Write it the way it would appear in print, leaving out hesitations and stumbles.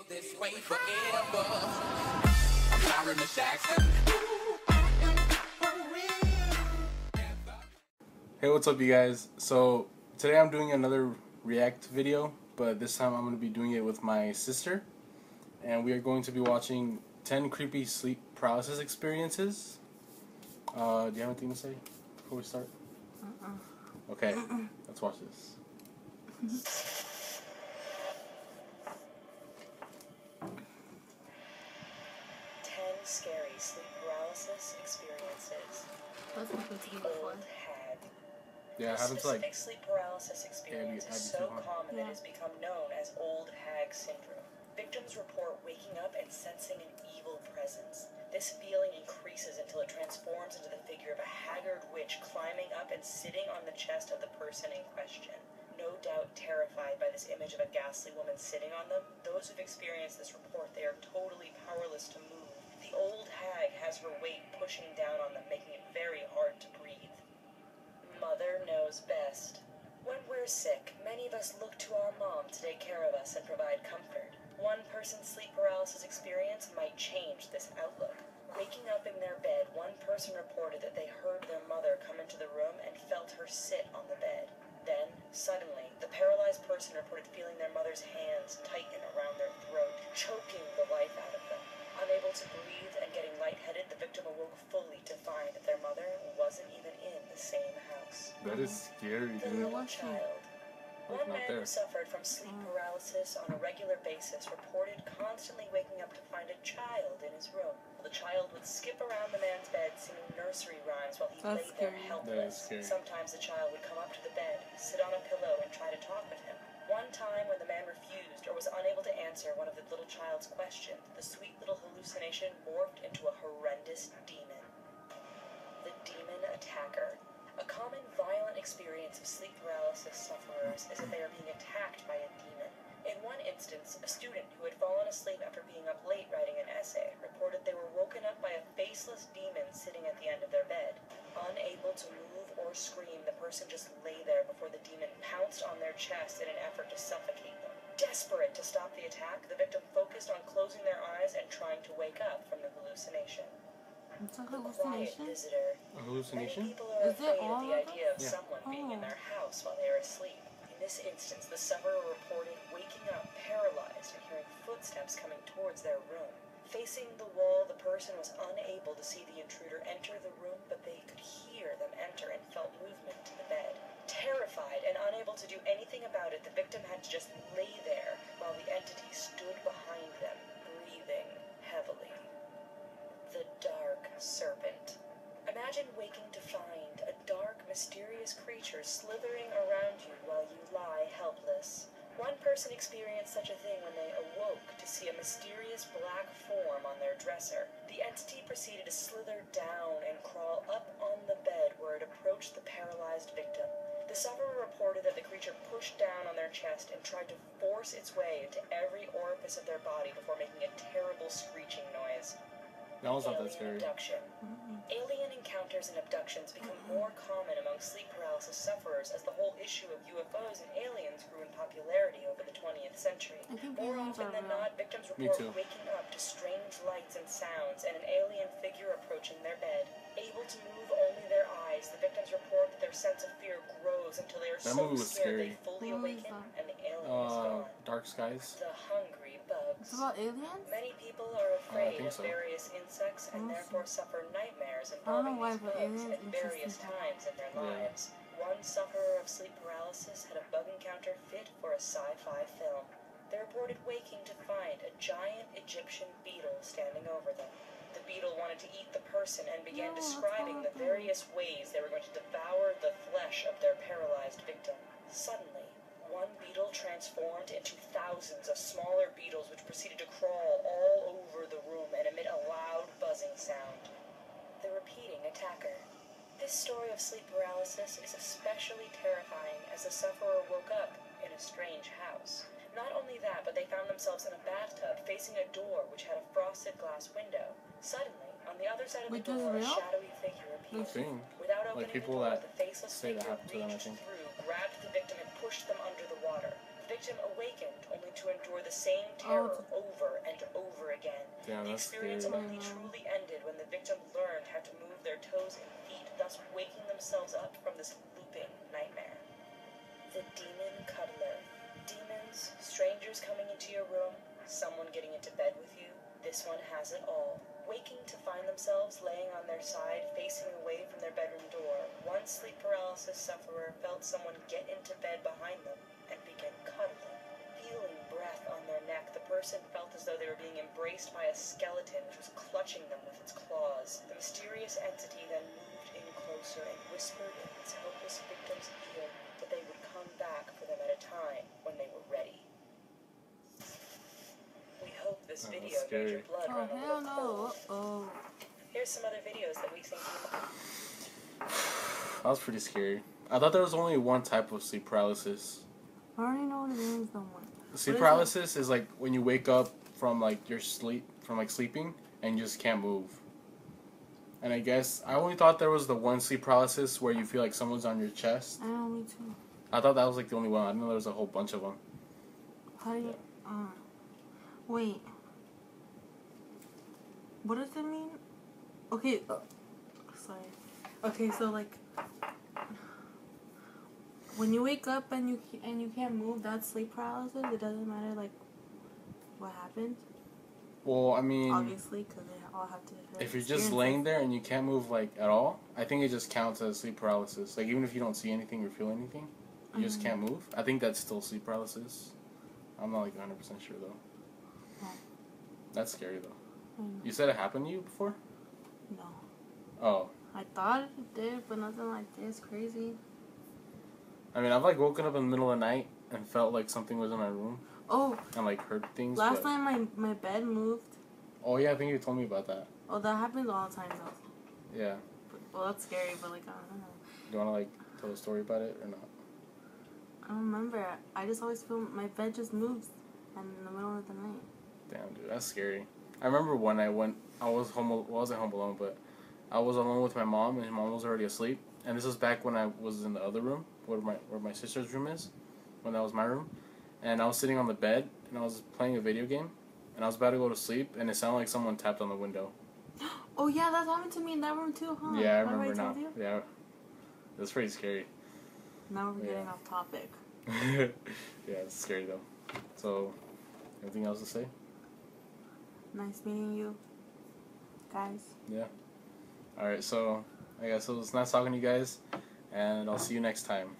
This way forever. I'm sorry, Miss Jackson. Hey, what's up, you guys? So today I'm doing another react video, but this time I'm going to be doing it with my sister, and we are going to be watching 10 creepy sleep paralysis experiences. Do you have anything to say before we start? Okay, let's watch this. 10 scary sleep paralysis experiences. That's what it's The before. old hag. Yeah, it This happens to specific sleep paralysis experience is so common that it has become known as old hag syndrome. Victims report waking up and sensing an evil presence. This feeling increases until it transforms into the figure of a haggard witch climbing up and sitting on the chest of the person in question. No doubt terrified by this image of a ghastly woman sitting on them, those who've experienced this report they are totally powerless to move. The old hag has her weight pushing down on them, making it very hard to breathe. Mother knows best. When we're sick, many of us look to our mom to take care of us and provide comfort. One person's sleep paralysis experience might change this outlook. Waking up in their bed, one person reported that they heard their mother come into the room and felt her sit on the bed. Then, suddenly, the paralyzed person reported feeling their mother's hands tighten around their throat, choking the life out of them. Unable to breathe and getting lightheaded, the victim awoke fully to find that their mother wasn't even in the same house. That is scary, The dude. little child. Like, One not man there. who suffered from sleep paralysis on a regular basis reported constantly waking up to find a child in his room. The child would skip around the man's bed singing nursery rhymes while he That's lay there scary. helpless. That is scary. Sometimes the child would come up to the bed, sit on a pillow, and try to talk with him. One time when the man refused or was unable to answer one of the little child's questions, the sweet little hallucination morphed into a horrendous demon. The demon attacker. A common violent experience of sleep paralysis sufferers is that they are being attacked by a demon. In one instance, a student who had fallen asleep after being up late writing an essay reported they were woken up by a faceless demon sitting at the end of their bed. Unable to move or scream, the person just lay there before the demon pounced on their chest in an effort to suffocate them. Desperate to stop the attack, the victim focused on closing their eyes and trying to wake up from the hallucination. It's a The quiet hallucination? visitor. A hallucination? Many people are Is it afraid all of the of idea of them? Yeah. someone being in Oh. their house while they are asleep. In this instance, the sufferer reported waking up paralyzed and hearing footsteps coming towards their room. Facing the wall, the person was unable to see the intruder enter the room, but they could hear them enter and felt movement to the bed. Terrified and unable to do anything about it, the victim had to just lay there while the entity stood behind them, breathing heavily. The Dark Serpent. Imagine waking to find a dark, mysterious creature slithering around you while you lie helpless. One person experienced such a thing when they awoke to see a mysterious black form on their dresser. The entity proceeded to slither down and crawl up on the bed where it approached the paralyzed victim. The sufferer reported that the creature pushed down on their chest and tried to force its way into every orifice of their body before making a terrible screeching noise. That was not that Alien scary. abduction. Alien encounters and abductions become more common among sleep paralysis sufferers as the whole issue of UFOs and aliens grew in popularity over the 20th century. I think More aliens often are than real. not, victims Me report too. waking up to strange lights and sounds and an alien figure approaching their bed. Able to move only their eyes, the victims report that their sense of fear grows until they are That so movie was scared they scary. fully What is awaken that? and the alien is gone. Dark Skies. The hungry bugs. It's about aliens? Many people are afraid think of so. various insects and therefore suffer nightmares I don't know involving why, these but bugs aliens at various interesting. times in their Yeah. lives. One sufferer of sleep paralysis had a bug encounter fit for a sci-fi film. They reported waking to find a giant Egyptian beetle standing over them. The beetle wanted to eat the person and began No, that's describing the horrible. various ways they were going to devour the flesh of their paralyzed victim. Suddenly, one beetle transformed into thousands of smaller beetles which proceeded to crawl all over the room and emit a loud buzzing sound. The repeating attacker. This story of sleep paralysis is especially terrifying as the sufferer woke up in a strange house. Not only that, but they found themselves in a bathtub facing a door which had a frosted glass window. Suddenly, on the other side of the Which is door, a real? shadowy figure appeared. Thing. Without opening Like people the door, that the faceless say that figure happened to them, I reached think. through, grabbed the victim, and pushed them under the water. The victim awakened, only to to endure the same terror over and over again. Damn, The that's experience scary. only truly ended when the victim learned how to move their toes and feet, thus waking themselves up from this looping nightmare. The Demon Cuddler. Demons, strangers coming into your room, someone getting into bed with you. This one has it all. Waking to find themselves laying on their side, facing away from their bedroom door, one sleep paralysis sufferer felt someone get into bed behind them and begin cuddling. Feeling breath on their neck, the person felt as though they were being embraced by a skeleton which was clutching them with its claws. The mysterious entity then moved in closer and whispered in its helpless victim's ear that they would come back for them at a time when they were ready. We hope this video made your blood run a hell little no. cold. Here's some other videos that we think you might. That was pretty scary. I thought there was only one type of sleep paralysis. I already know what it is, though. Sleep paralysis is like when you wake up from like your sleep, from like sleeping, and you just can't move. And I guess I only thought there was the one sleep paralysis where you feel like someone's on your chest. I know, me too. I thought that was like the only one. I didn't know there was a whole bunch of them. How do you... wait. What does it mean? Okay, sorry. Okay, so like... when you wake up and you can't move, that's sleep paralysis? It doesn't matter, like, what happened? Well, I mean... Obviously, because they all have to... If you're just laying there and you can't move, like, at all, I think it just counts as sleep paralysis. Like, even if you don't see anything or feel anything, you just can't move. I think that's still sleep paralysis. I'm not, like, 100% sure, though. Oh. That's scary, though. You said it happened to you before? No. Oh. I thought it did, but nothing like this. Crazy. I mean, I've, like, woken up in the middle of the night and felt like something was in my room. Oh. And, like, heard things. Last time my bed moved. Oh, yeah, I think you told me about that. Oh, that happens all the time, though. Yeah. Well, that's scary, but, like, I don't know. Do you want to, like, tell a story about it or not? I don't remember. I just always feel my bed just moves in the middle of the night. Damn, dude, that's scary. I remember when I wasn't home alone, but I was alone with my mom, and my mom was already asleep. And this was back when I was in the other room, where my sister's room is, when that was my room. And I was sitting on the bed, and I was playing a video game, and I was about to go to sleep, and it sounded like someone tapped on the window. Oh yeah, that happened to me in that room too, huh? Yeah, I remember now. Told you? Yeah, that's pretty scary. Now we're getting off topic. Yeah, it's scary though. So, anything else to say? Nice meeting you, guys. Yeah. Alright, so I guess it was nice talking to you guys, and I'll see you next time.